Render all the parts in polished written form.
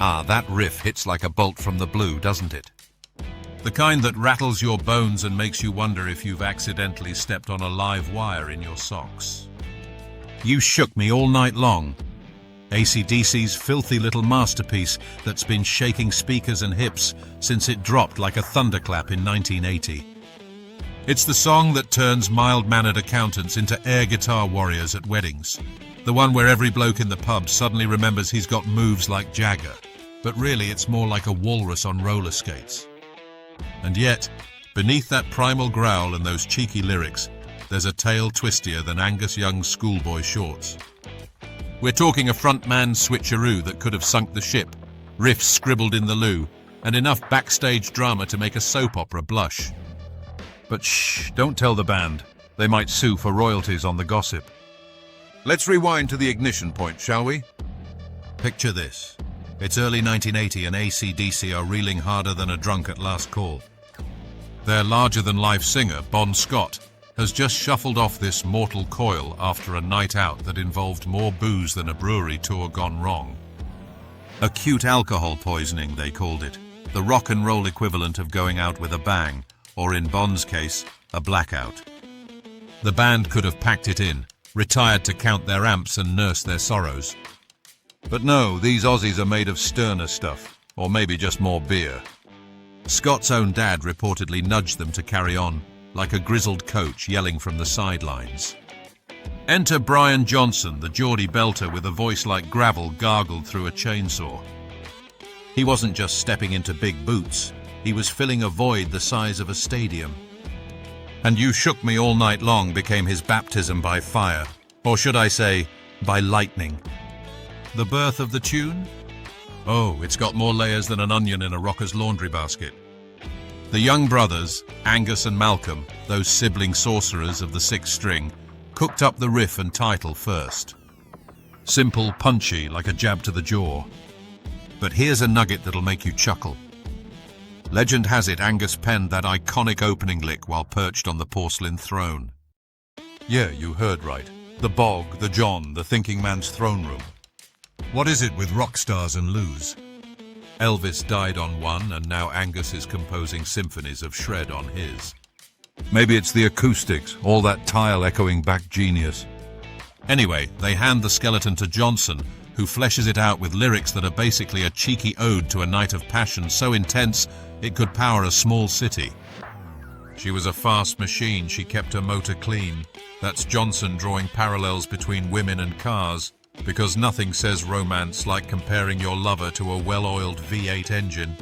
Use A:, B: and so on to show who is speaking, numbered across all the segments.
A: Ah, that riff hits like a bolt from the blue, doesn't it? The kind that rattles your bones and makes you wonder if you've accidentally stepped on a live wire in your socks. You shook me all night long. AC/DC's filthy little masterpiece that's been shaking speakers and hips since it dropped like a thunderclap in 1980. It's the song that turns mild-mannered accountants into air guitar warriors at weddings. The one where every bloke in the pub suddenly remembers he's got moves like Jagger, but really it's more like a walrus on roller skates. And yet, beneath that primal growl and those cheeky lyrics, there's a tale twistier than Angus Young's schoolboy shorts. We're talking a frontman switcheroo that could have sunk the ship, riffs scribbled in the loo, and enough backstage drama to make a soap opera blush. But shh, don't tell the band. They might sue for royalties on the gossip. Let's rewind to the ignition point, shall we? Picture this. It's early 1980 and AC/DC are reeling harder than a drunk at last call. Their larger-than-life singer, Bon Scott, has just shuffled off this mortal coil after a night out that involved more booze than a brewery tour gone wrong. Acute alcohol poisoning, they called it, the rock and roll equivalent of going out with a bang, or in Bon's case, a blackout. The band could have packed it in, retired to count their amps and nurse their sorrows. But no, these Aussies are made of sterner stuff, or maybe just more beer. Scott's own dad reportedly nudged them to carry on, like a grizzled coach yelling from the sidelines. Enter Brian Johnson, the Geordie belter with a voice like gravel gargled through a chainsaw. He wasn't just stepping into big boots, he was filling a void the size of a stadium. And You Shook Me All Night Long became his baptism by fire, or should I say, by lightning. The birth of the tune? Oh, it's got more layers than an onion in a rocker's laundry basket. The young brothers, Angus and Malcolm, those sibling sorcerers of the sixth string, cooked up the riff and title first. Simple, punchy, like a jab to the jaw. But here's a nugget that'll make you chuckle. Legend has it Angus penned that iconic opening lick while perched on the porcelain throne. Yeah, you heard right. The bog, the John, the thinking man's throne room. What is it with rock stars and loos? Elvis died on one, and now Angus is composing symphonies of shred on his. Maybe it's the acoustics, all that tile echoing back genius. Anyway, they hand the skeleton to Johnson, who fleshes it out with lyrics that are basically a cheeky ode to a night of passion so intense it could power a small city. She was a fast machine, she kept her motor clean. That's Johnson drawing parallels between women and cars, because nothing says romance like comparing your lover to a well-oiled V8 engine.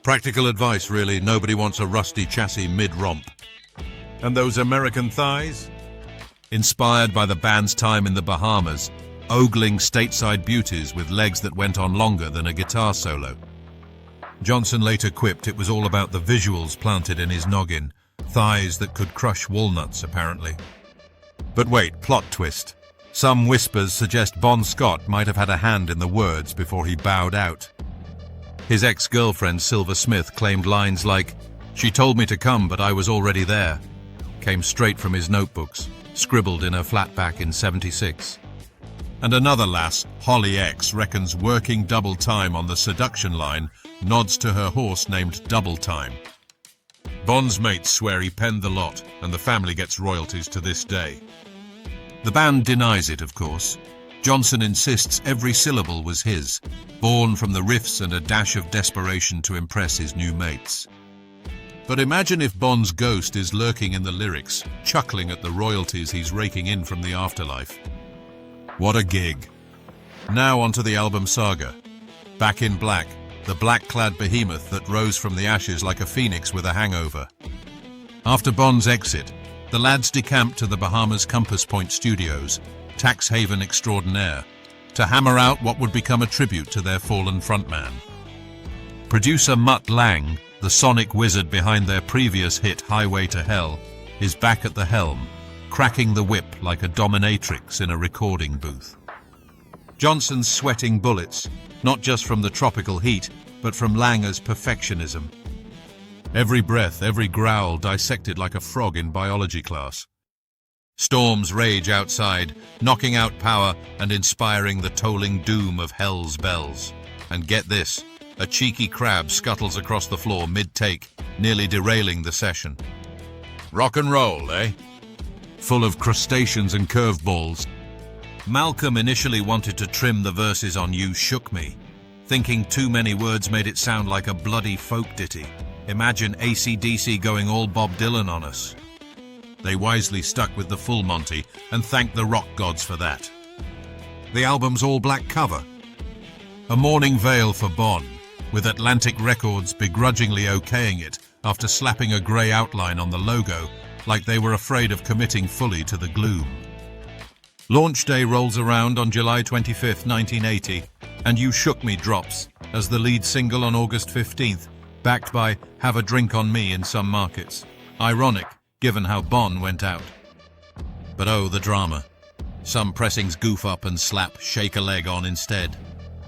A: Practical advice, really. Nobody wants a rusty chassis mid-romp. And those American thighs? Inspired by the band's time in the Bahamas, ogling stateside beauties with legs that went on longer than a guitar solo. Johnson later quipped it was all about the visuals planted in his noggin, thighs that could crush walnuts, apparently. But wait, plot twist. Some whispers suggest Bon Scott might have had a hand in the words before he bowed out. His ex-girlfriend Silver Smith claimed lines like, "She told me to come, but I was already there," came straight from his notebooks, scribbled in her flatback in '76. And another lass, Holly X, reckons working double time on the seduction line nods to her horse named Double Time. Bon's mates swear he penned the lot, and the family gets royalties to this day. The band denies it, of course. Johnson insists every syllable was his, born from the riffs and a dash of desperation to impress his new mates. But imagine if Bon's ghost is lurking in the lyrics, chuckling at the royalties he's raking in from the afterlife. What a gig. Now onto the album Saga. Back in Black, the black-clad behemoth that rose from the ashes like a phoenix with a hangover. After Bon's exit, the lads decamped to the Bahamas Compass Point Studios, tax haven extraordinaire, to hammer out what would become a tribute to their fallen frontman. Producer Mutt Lang, the sonic wizard behind their previous hit Highway to Hell, is back at the helm, cracking the whip like a dominatrix in a recording booth. Johnson's sweating bullets, not just from the tropical heat, but from Langer's perfectionism. Every breath, every growl dissected like a frog in biology class. Storms rage outside, knocking out power and inspiring the tolling doom of hell's bells. And get this, a cheeky crab scuttles across the floor mid-take, nearly derailing the session. Rock and roll, eh? Full of crustaceans and curveballs. Malcolm initially wanted to trim the verses on You Shook Me, thinking too many words made it sound like a bloody folk ditty. Imagine AC/DC going all Bob Dylan on us. They wisely stuck with the full Monty and thanked the rock gods for that. The album's all-black cover. A mourning veil for Bon, with Atlantic Records begrudgingly okaying it after slapping a grey outline on the logo like they were afraid of committing fully to the gloom. Launch day rolls around on July 25th, 1980, and You Shook Me drops as the lead single on August 15th, backed by Have a Drink on Me in some markets. Ironic, given how Bon went out. But oh, the drama. Some pressings goof up and slap Shake a Leg on instead,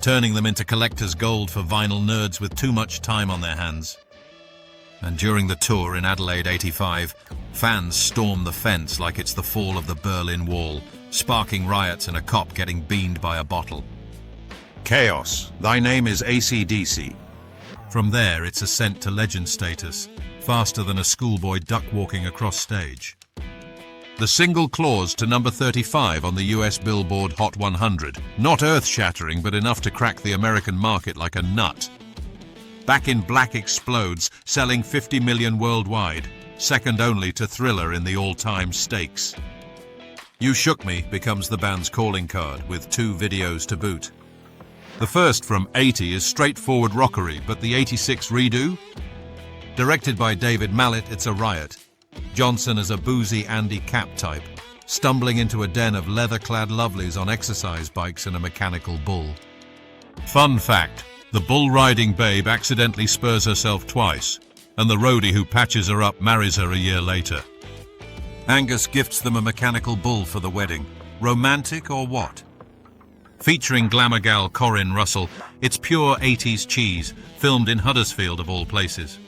A: turning them into collector's gold for vinyl nerds with too much time on their hands. And during the tour in Adelaide 85, fans storm the fence like it's the fall of the Berlin Wall, sparking riots and a cop getting beaned by a bottle. Chaos, thy name is AC/DC. From there, it's ascent to legend status, faster than a schoolboy duck-walking across stage. The single claws to number 35 on the US Billboard Hot 100. Not earth-shattering, but enough to crack the American market like a nut. Back in Black explodes, selling 50 million worldwide, second only to Thriller in the all-time stakes. You Shook Me becomes the band's calling card, with 2 videos to boot. The first from 80 is straightforward rockery, but the 86 redo? Directed by David Mallet, it's a riot. Johnson is a boozy Andy Capp type, stumbling into a den of leather-clad lovelies on exercise bikes and a mechanical bull. Fun fact, the bull-riding babe accidentally spurs herself twice, and the roadie who patches her up marries her a year later. Angus gifts them a mechanical bull for the wedding. Romantic or what? Featuring glamour gal Corinne Russell, it's pure 80s cheese, filmed in Huddersfield of all places.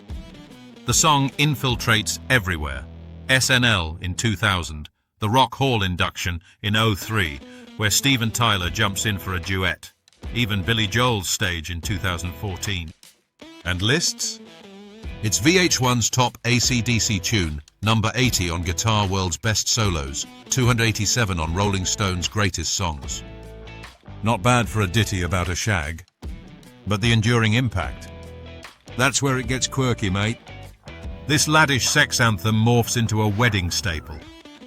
A: The song infiltrates everywhere. SNL in 2000, the Rock Hall induction in 03, where Steven Tyler jumps in for a duet. Even Billy Joel's stage in 2014. And lists? It's VH1's top AC/DC tune, number 80 on Guitar World's Best Solos, 287 on Rolling Stone's Greatest Songs. Not bad for a ditty about a shag. But the enduring impact? That's where it gets quirky, mate. This laddish sex anthem morphs into a wedding staple.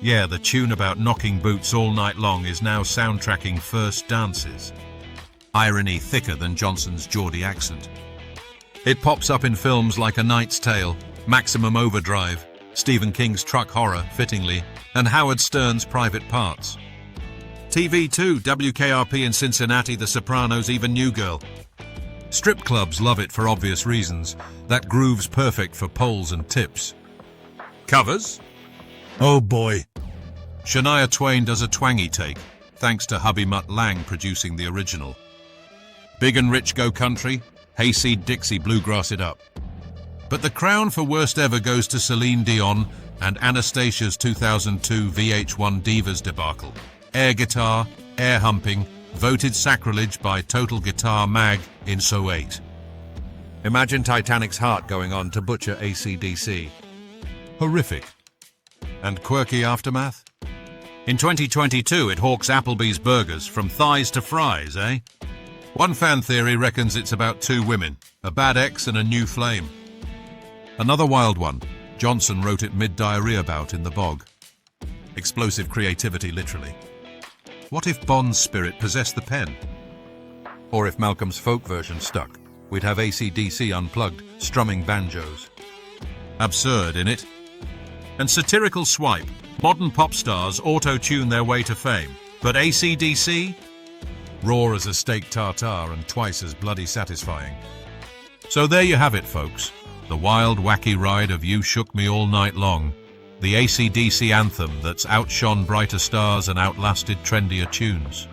A: Yeah, the tune about knocking boots all night long is now soundtracking first dances. Irony thicker than Johnson's Geordie accent. It pops up in films like A Knight's Tale, Maximum Overdrive, Stephen King's Truck Horror, fittingly, and Howard Stern's Private Parts. TV too, WKRP in Cincinnati, The Sopranos, even New Girl. Strip clubs love it for obvious reasons. That groove's perfect for poles and tips. Covers? Oh boy. Shania Twain does a twangy take, thanks to hubby Mutt Lang producing the original. Big and Rich go country, Hayseed Dixie bluegrass it up. But the crown for worst ever goes to Celine Dion and Anastasia's 2002 VH1 Divas debacle. Air guitar, air humping, voted sacrilege by Total Guitar Mag in So 8. Imagine Titanic's heart going on to butcher AC/DC. Horrific. And quirky aftermath? In 2022, it hawks Applebee's burgers from thighs to fries, eh? One fan theory reckons it's about 2 women, a bad ex and a new flame. Another wild one, Johnson wrote it mid-diarrhea bout in the bog. Explosive creativity, literally. What if Bond's spirit possessed the pen? Or if Malcolm's folk version stuck, we'd have AC/DC unplugged, strumming banjos. Absurd, innit? And satirical swipe, modern pop stars auto-tune their way to fame. But AC/DC? Raw as a steak tartare and twice as bloody satisfying. So there you have it, folks. The wild, wacky ride of You Shook Me All Night Long. The AC/DC anthem that's outshone brighter stars and outlasted trendier tunes.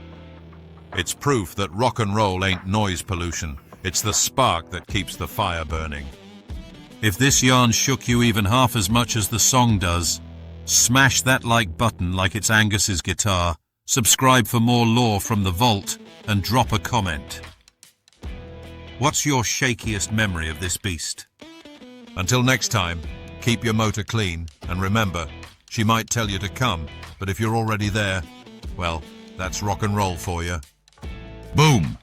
A: It's proof that rock and roll ain't noise pollution. It's the spark that keeps the fire burning. If this yarn shook you even half as much as the song does, smash that like button like it's Angus's guitar, subscribe for more lore from the vault, and drop a comment. What's your shakiest memory of this beast? Until next time, keep your motor clean, and remember, she might tell you to come, but if you're already there, well, that's rock and roll for you. Boom!